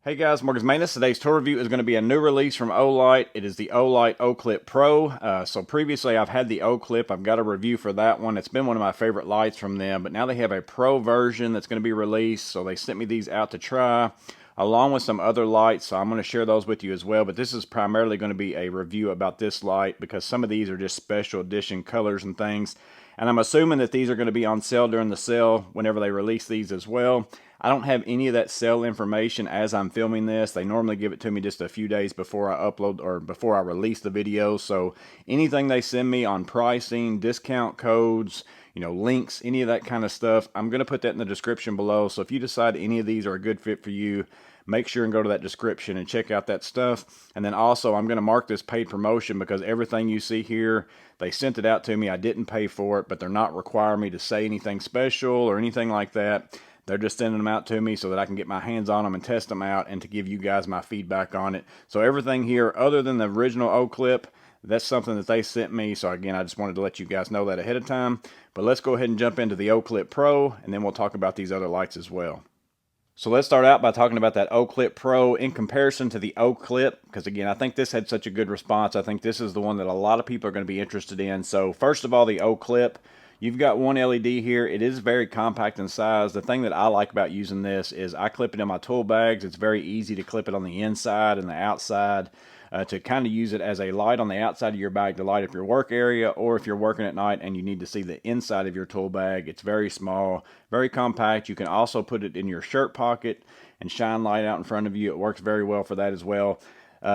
Hey guys, Morgan's Maintenance. Today's tool review is going to be a new release from Olight. It is the Olight Oclip PRO. So previously I've had the Oclip. I've got a review for that one. It's been one of my favorite lights from them, but now they have a Pro version that's going to be released. So they sent me these out to try along with some other lights. So I'm going to share those with you as well, but this is primarily going to be a review about this light because some of these are just special edition colors and things. And I'm assuming that these are going to be on sale during the sale whenever they release these as well. I don't have any of that sale information as I'm filming this. They normally give it to me just a few days before I upload or before I release the video. So anything they send me on pricing, discount codes, links, any of that kind of stuff, I'm going to put that in the description below. So if you decide any of these are a good fit for you, make sure and go to that description and check out that stuff. And then also I'm going to mark this paid promotion because everything you see here, they sent it out to me. I didn't pay for it, but they're not requiring me to say anything special or anything like that. They're just sending them out to me so that I can get my hands on them and test them out and to give you guys my feedback on it. So everything here other than the original Oclip, that's something that they sent me. So again, I just wanted to let you guys know that ahead of time. But let's go ahead and jump into the Oclip Pro and then we'll talk about these other lights as well. So let's start out by talking about that Oclip Pro in comparison to the Oclip, because again, I think this had such a good response. I think this is the one that a lot of people are going to be interested in. So first of all, the Oclip, you've got one LED here. It is very compact in size. The thing that I like about using this is I clip it in my tool bags. It's very easy to clip it on the inside and the outside. To kind of use it as a light on the outside of your bag to light up your work area, or if you're working at night and you need to see the inside of your tool bag. It's very small, very compact. You can also put it in your shirt pocket and shine light out in front of you. It works very well for that as well.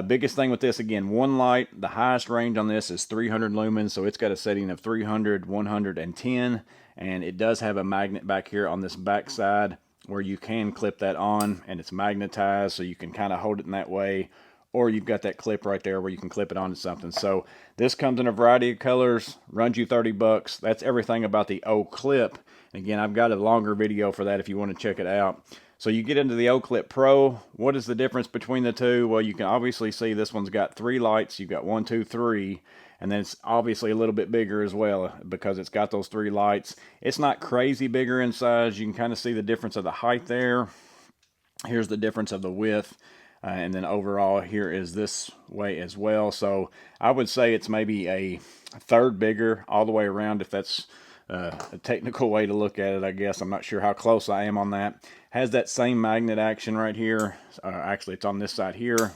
Biggest thing with this, again, one light. The highest range on this is 300 lumens, so it's got a setting of 300, 110, and it does have a magnet back here on this back side where you can clip that on, and it's magnetized, so you can kind of hold it in that way. Or you've got that clip right there where you can clip it onto something. So this comes in a variety of colors, runs you 30 bucks. That's everything about the Oclip. Again, I've got a longer video for that if you want to check it out. So you get into the Oclip Pro. What is the difference between the two? Well, you can obviously see this one's got 3 lights. You've got 1, 2, 3. And then it's obviously a little bit bigger as well because it's got those 3 lights. It's not crazy bigger in size. You can kind of see the difference of the height there. Here's the difference of the width. And then overall here is this way as well. So I would say it's maybe a third bigger all the way around, if that's a technical way to look at it, I guess. I'm not sure how close I am on that. Has that same magnet action right here. Actually, it's on this side here.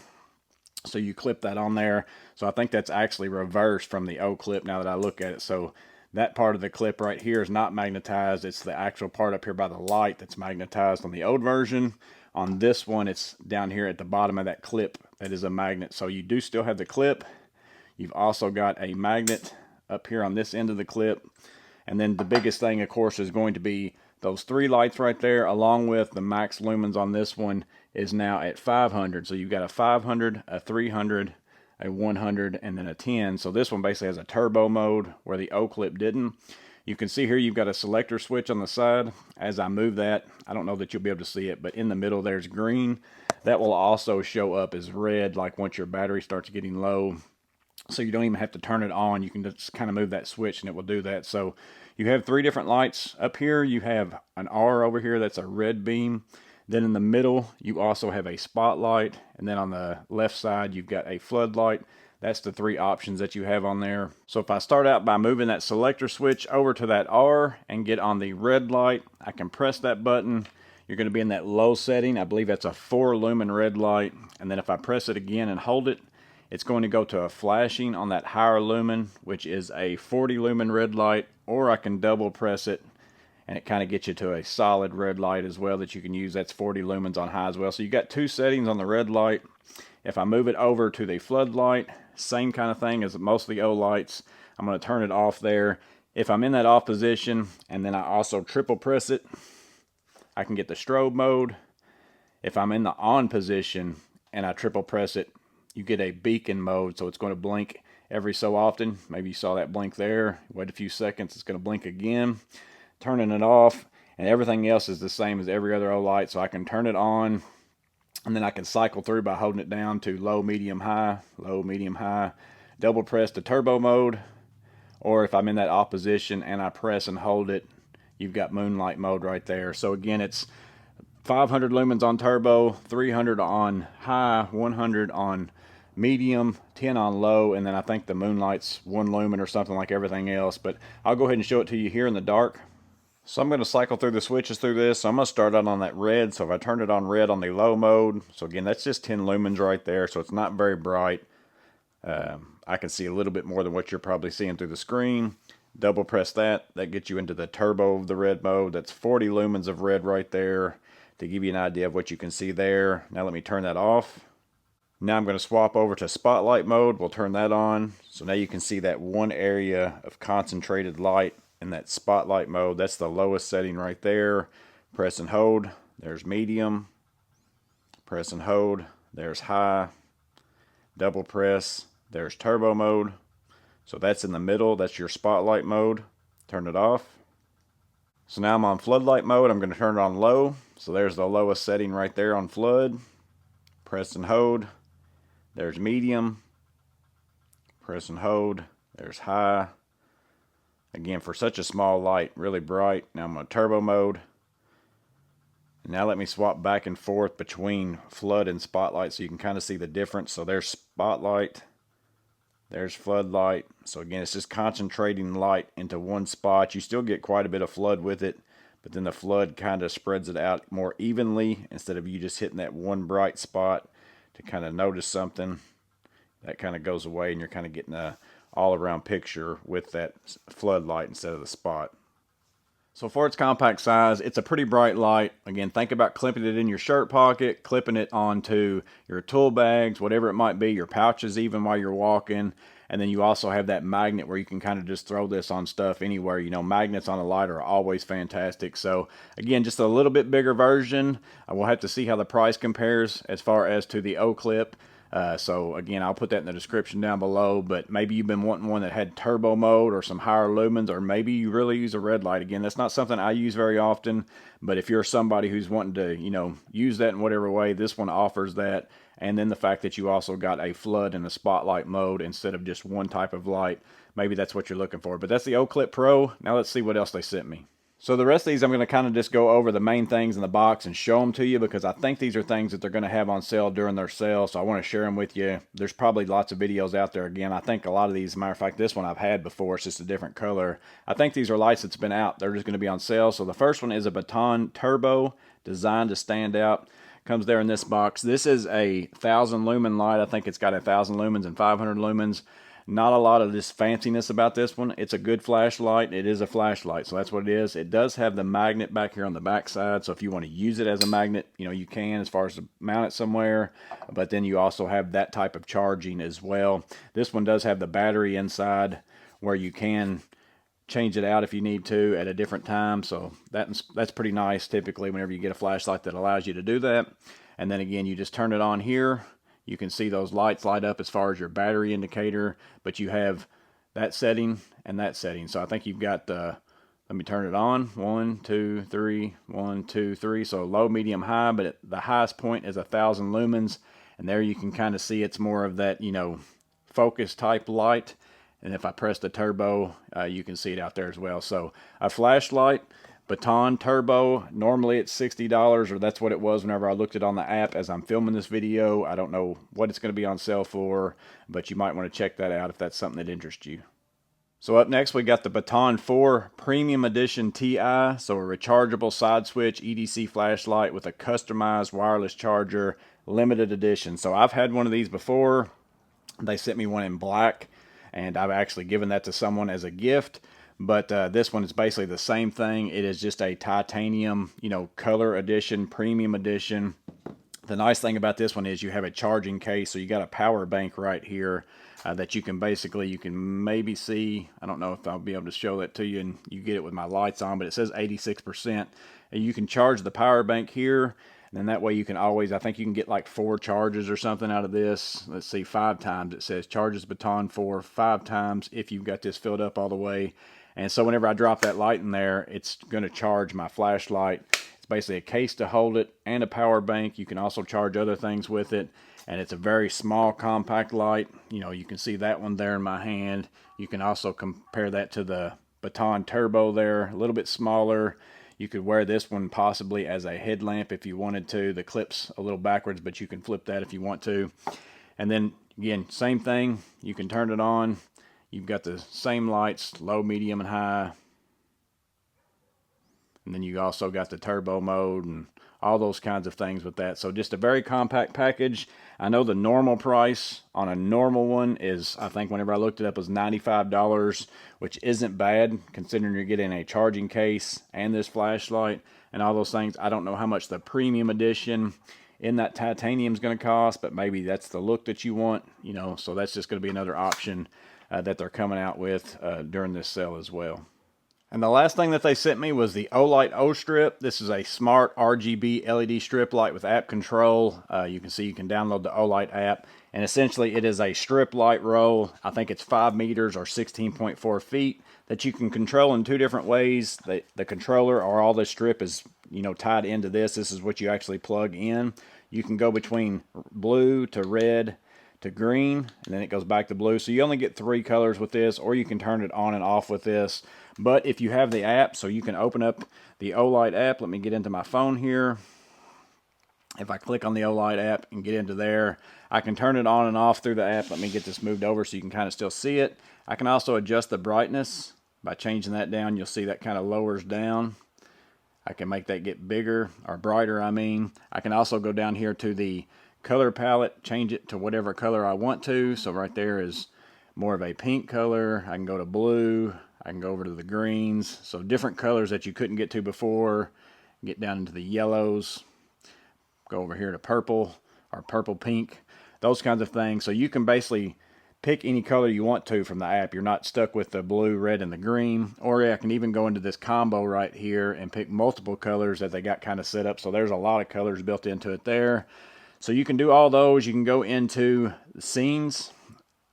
So you clip that on there. So I think that's actually reversed from the Oclip now that I look at it. So that part of the clip right here is not magnetized. It's the actual part up here by the light that's magnetized on the old version. On this one, it's down here at the bottom of that clip that is a magnet. So you do still have the clip. You've also got a magnet up here on this end of the clip. And then the biggest thing, of course, is going to be those 3 lights right there, along with the max lumens on this one is now at 500. So you've got a 500, a 300, a 100, and then a 10. So this one basically has a turbo mode where the Oclip didn't. You can see here you've got a selector switch on the side. As I move that, I don't know that you'll be able to see it, but in the middle there's green. That will also show up as red, like once your battery starts getting low. So you don't even have to turn it on. You can just kind of move that switch and it will do that. So you have 3 different lights. Up here you have an R over here, that's a red beam. Then in the middle you also have a spotlight, and then on the left side you've got a floodlight. That's the 3 options that you have on there. So if I start out by moving that selector switch over to that R and get on the red light, I can press that button. You're going to be in that low setting. I believe that's a 4 lumen red light. And then if I press it again and hold it, it's going to go to a flashing on that higher lumen, which is a 40 lumen red light. Or I can double press it and it kind of gets you to a solid red light as well that you can use. That's 40 lumens on high as well. So you got 2 settings on the red light. If I move it over to the floodlight, same kind of thing as most of the Olights. I'm going to turn it off there. If I'm in that off position and then I also triple press it, I can get the strobe mode. If I'm in the on position and I triple press it, you get a beacon mode, so it's going to blink every so often. Maybe you saw that blink there. Wait a few seconds, it's going to blink again. Turning it off, and everything else is the same as every other Olight, so I can turn it on, and then I can cycle through by holding it down to low, medium, high, double press to turbo mode, or if I'm in that off position and I press and hold it, you've got moonlight mode right there. So again, it's 500 lumens on turbo, 300 on high, 100 on medium, 10 on low, and then I think the moonlight's 1 lumen or something like everything else. But I'll go ahead and show it to you here in the dark. So I'm going to cycle through the switches through this. So I'm going to start out on that red. So if I turn it on red on the low mode, so again, that's just 10 lumens right there. So it's not very bright. I can see a little bit more than what you're probably seeing through the screen. Double press that. That gets you into the turbo of the red mode. That's 40 lumens of red right there to give you an idea of what you can see there. Now let me turn that off. Now I'm going to swap over to spotlight mode. We'll turn that on. So now you can see that one area of concentrated light in that spotlight mode. That's the lowest setting right there. Press and hold. There's medium. Press and hold. There's high. Double press. There's turbo mode. So that's in the middle. That's your spotlight mode. Turn it off. So now I'm on floodlight mode. I'm going to turn it on low. So there's the lowest setting right there on flood. Press and hold. There's medium. Press and hold. There's high. Again, for such a small light, really bright. Now I'm on turbo mode. And now let me swap back and forth between flood and spotlight so you can kind of see the difference. So there's spotlight. There's floodlight. So again, it's just concentrating light into one spot. You still get quite a bit of flood with it, but then the flood kind of spreads it out more evenly instead of you just hitting that one bright spot to kind of notice something. That kind of goes away and you're kind of getting a all-around picture with that floodlight instead of the spot. So for its compact size, it's a pretty bright light. Again, think about clipping it in your shirt pocket, clipping it onto your tool bags, whatever it might be, your pouches even while you're walking. And then you also have that magnet where you can kind of just throw this on stuff anywhere. You know, magnets on a light are always fantastic. So again, just a little bit bigger version. We'll have to see how the price compares as far as to the Oclip. So again, I'll put that in the description down below, but maybe you've been wanting one that had turbo mode or some higher lumens, or maybe you really use a red light. Again, that's not something I use very often, but if you're somebody who's wanting to, you know, use that in whatever way, this one offers that. And then the fact that you also got a flood and a spotlight mode instead of just one type of light, maybe that's what you're looking for. But that's the Oclip Pro. Now let's see what else they sent me. So the rest of these I'm going to kind of just go over the main things in the box and show them to you because I think these are things that they're going to have on sale during their sale. So I want to share them with you. There's probably lots of videos out there. Again, I think a lot of these, as a matter of fact, this one I've had before. It's just a different color. I think these are lights that's been out. They're just going to be on sale. So the first one is a Baton Turbo, designed to stand out. Comes there in this box. This is a 1,000 lumen light. I think it's got 1,000 lumens and 500 lumens. Not a lot of this fanciness about this one. It's a good flashlight. It is a flashlight, so that's what it is. It does have the magnet back here on the back side, so if you want to use it as a magnet, you know, you can as far as to mount it somewhere, but then you also have that type of charging as well. This one does have the battery inside where you can change it out if you need to at a different time, so that's pretty nice typically whenever you get a flashlight that allows you to do that. And then again, you just turn it on here. You can see those lights light up as far as your battery indicator, but you have that setting and that setting. So I think you've got let me turn it on. 1, 2, 3, 1, 2, 3. So low, medium, high, but the highest point is 1,000 lumens. And there you can kind of see it's more of that, you know, focus type light. And if I press the turbo, you can see it out there as well. So a flashlight, Baton Turbo, normally it's $60, or that's what it was whenever I looked it on the app as I'm filming this video. I don't know what it's going to be on sale for, but you might want to check that out if that's something that interests you. So up next, we got the Baton 4 Premium Edition TI, so a rechargeable side switch EDC flashlight with a customized wireless charger, limited edition. So I've had one of these before. They sent me one in black, and I've actually given that to someone as a gift. But this one is basically the same thing. It is just a titanium, you know, color edition, premium edition. The nice thing about this one is you have a charging case, so you got a power bank right here that you can basically, you can maybe see, I don't know if I'll be able to show that to you and you get it with my lights on, but it says 86%. And you can charge the power bank here, and then that way you can always, I think you can get like 4 charges or something out of this. Let's see, 5 times it says charges Baton 4 5 times if you've got this filled up all the way. And so whenever I drop that light in there, it's going to charge my flashlight. It's basically a case to hold it and a power bank. You can also charge other things with it. And it's a very small, compact light. You know, you can see that one there in my hand. You can also compare that to the Baton Turbo there, a little bit smaller. You could wear this one possibly as a headlamp if you wanted to. The clip's a little backwards, but you can flip that if you want to. And then again, same thing, you can turn it on. You've got the same lights, low, medium, and high. And then you also got the turbo mode and all those kinds of things with that. So just a very compact package. I know the normal price on a normal one is, I think whenever I looked it up, was $95, which isn't bad considering you're getting a charging case and this flashlight and all those things. I don't know how much the premium edition in that titanium is going to cost, but maybe that's the look that you want, you know, so that's just going to be another option that they're coming out with during this sale as well. And the last thing that they sent me was the Olight Ostrip. This is a smart RGB LED strip light with app control. You can see you can download the Olight app. And essentially it is a strip light roll. I think it's 5 meters or 16.4 feet that you can control in 2 different ways. The controller or all this strip is, you know, tied into this. This is what you actually plug in. You can go between blue to red to green, and then it goes back to blue. So you only get 3 colors with this, or you can turn it on and off with this. But if you have the app, so you can open up the Olight app. Let me get into my phone here. If I click on the Olight app and get into there, I can turn it on and off through the app. Let me get this moved over so you can kind of still see it. I can also adjust the brightness by changing that down. You'll see that kind of lowers down. I can make that get bigger, or brighter, I mean. I can also go down here to the color palette, change it to whatever color I want to. So right there is more of a pink color. I can go to blue. I can go over to the greens. So different colors that you couldn't get to before. Get down into the yellows. Go over here to purple or purple pink. Those kinds of things. So you can basically pick any color you want to from the app. You're not stuck with the blue, red, and the green. Or I can even go into this combo right here and pick multiple colors that they got kind of set up. So there's a lot of colors built into it there. So you can do all those. You can go into the scenes,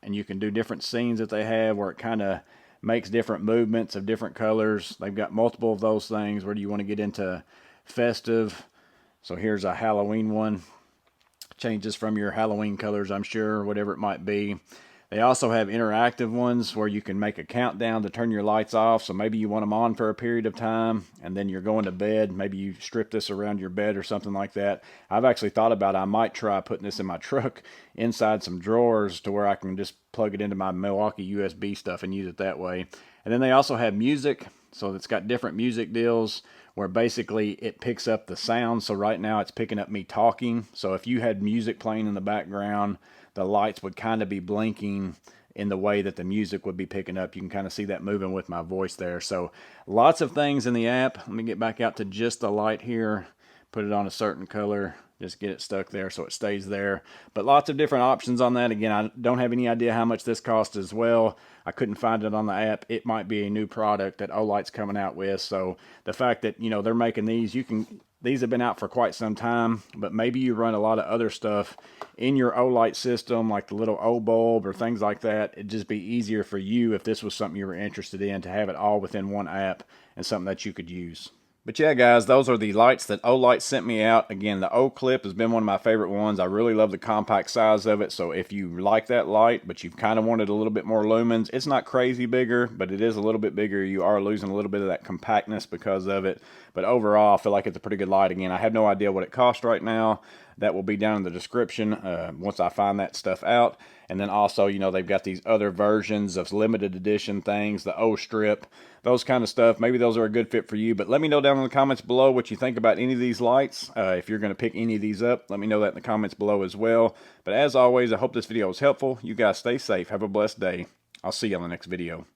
and you can do different scenes that they have where it kind of makes different movements of different colors. They've got multiple of those things. Where do you want to get into festive? So here's a Halloween one. Changes from your Halloween colors, I'm sure, whatever it might be. They also have interactive ones where you can make a countdown to turn your lights off. So maybe you want them on for a period of time and then you're going to bed. Maybe you strip this around your bed or something like that. I've actually thought about I might try putting this in my truck inside some drawers to where I can just plug it into my Milwaukee USB stuff and use it that way. And then they also have music. So it's got different music deals where basically it picks up the sound. So right now it's picking up me talking. So if you had music playing in the background, the lights would kind of be blinking in the way that the music would be picking up. You can kind of see that moving with my voice there. So lots of things in the app. Let me get back out to just the light here. Put it on a certain color. Just get it stuck there so it stays there. But lots of different options on that. Again, I don't have any idea how much this costs as well. I couldn't find it on the app. It might be a new product that Olight's coming out with. So the fact that, you know, they're making these, these have been out for quite some time, but maybe you run a lot of other stuff in your Olight system, like the little O-bulb or things like that. It'd just be easier for you if this was something you were interested in to have it all within one app and something that you could use. But yeah, guys, those are the lights that Olight sent me out. Again, the Oclip has been one of my favorite ones. I really love the compact size of it. So if you like that light, but you've kind of wanted a little bit more lumens, it's not crazy bigger, but it is a little bit bigger. You are losing a little bit of that compactness because of it. But overall, I feel like it's a pretty good light. Again, I have no idea what it costs right now. That will be down in the description once I find that stuff out. And then also, you know, they've got these other versions of limited edition things, the Ostrip, those kind of stuff. Maybe those are a good fit for you. But let me know down in the comments below what you think about any of these lights. If you're going to pick any of these up, let me know that in the comments below as well. But as always, I hope this video was helpful. You guys stay safe. Have a blessed day. I'll see you on the next video.